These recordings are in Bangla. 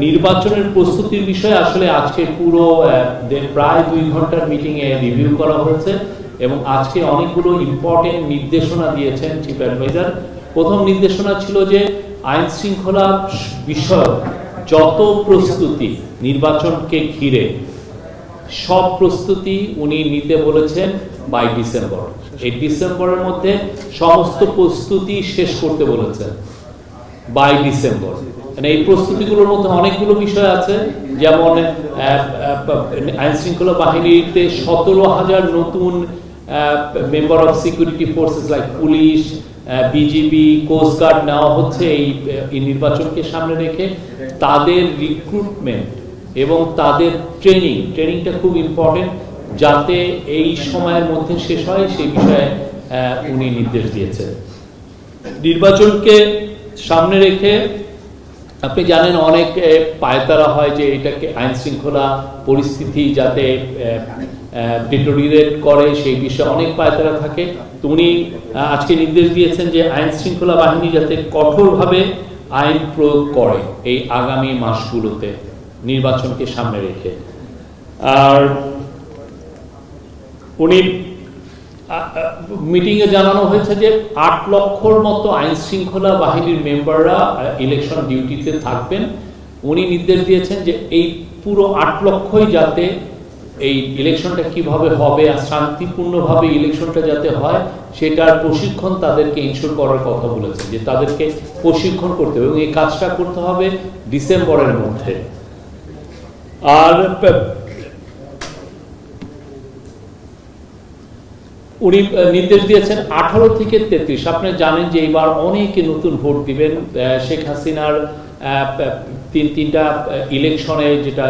নির্বাচনের প্রস্তুতির বিষয়ে আসলে আজকে পুরো প্রায় 2 ঘন্টার মিটিংয়ে রিভিউ করা হয়েছে এবং আজকে অনেকগুলো ইম্পর্টেন্ট নির্দেশনা দিয়েছেন চিফ অ্যাডভাইজার। প্রথম নির্দেশনা ছিল যে আইন শৃঙ্খলা বিষয়ক যত প্রস্তুতি নির্বাচনকে ঘিরে সব প্রস্তুতি উনি নিতে বলেছেন বাই ডিসেম্বর। এই ডিসেম্বরের মধ্যে সমস্ত প্রস্তুতি শেষ করতে বলেছেন বাই ডিসেম্বর। মানে এই প্রস্তুতিগুলোর মধ্যে অনেকগুলো বিষয় আছে, যেমন আইন শৃঙ্খলা বাহিনীতে 17,000 নতুন member of security forces like police, BGB, coast guard নেওয়া হচ্ছে এই নির্বাচনকে সামনে রেখে। তাদের রিক্রুটমেন্ট এবং তাদের ট্রেনিংটা খুব ইম্পর্টেন্ট, যাতে এই সময়ের মধ্যে শেষ হয় সেই বিষয়ে উনি নির্দেশ দিয়েছেন। নির্বাচনকে সামনে রেখে আপনি জানেন অনেক পায়তারা হয় যে এটাকে আইন শৃঙ্খলা পরিস্থিতি যাতে ডিটোরিয়েট করে সেই বিষয়ে অনেক পায়তারা থাকে। তো উনি আজকে নির্দেশ দিয়েছেন যে আইন শৃঙ্খলা বাহিনী যাতে কঠোরভাবে আইন প্রয়োগ করে এই আগামী মাসগুলোতে নির্বাচনকে সামনে রেখে। আর উনি মিটিংয়ে জানানো হয়েছে যে 8 লক্ষর মতো আইন শৃঙ্খলা বাহিনীর মেম্বাররা ইলেকশন ডিউটিতে থাকবেন। উনি নির্দেশ দিয়েছেন যে এই পুরো 8 লক্ষই যাতে এই ইলেকশনটা কিভাবে হবে আর শান্তিপূর্ণভাবে ইলেকশনটা যাতে হয় সেটার প্রশিক্ষণ তাদেরকে ইনশিওর করার কথা বলেছেন, যে তাদেরকে প্রশিক্ষণ করতে হবে এবং এই কাজটা করতে হবে ডিসেম্বরের মধ্যে। আর উনি নির্দেশ দিয়েছেন 18 থেকে 33। আপনি জানেন যে এবার অনেকে নতুন ভোট দিবেন। শেখ হাসিনার তিনটা ইলেকশনে, যেটা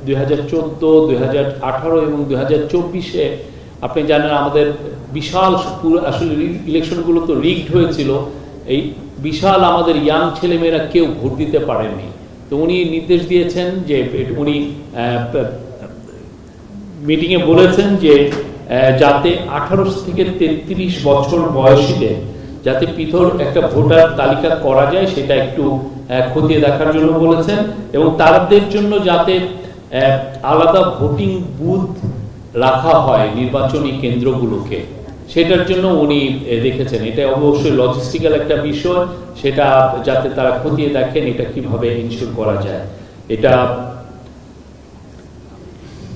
2014, 2018 এবং 2024-এ আপনি জানেন আমাদের বিশাল আসলে ইলেকশনগুলো তো রিগড হয়েছিল। এই বিশাল আমাদের ইয়াং ছেলেমেয়েরা কেউ ভোট দিতে পারেননি। তো উনি নির্দেশ দিয়েছেন যে উনি মিটিংয়ে বলেছেন যে যাতে 18 থেকে 33 বছর বয়সীদের যাতে পৃথক একটা ভোটার তালিকা করা যায় সেটা একটু খতিয়ে দেখার জন্য বলেছেন, এবং তাদের জন্য যাতে আলাদা ভোটিং বুথ রাখা হয় নির্বাচনী কেন্দ্রগুলোকে, সেটার জন্য উনি দেখেছেন। এটা অবশ্যই লজিস্টিক্যাল একটা বিষয়, সেটা যাতে তারা খতিয়ে দেখেন এটা কিভাবে ইনশিওর করা যায়। এটা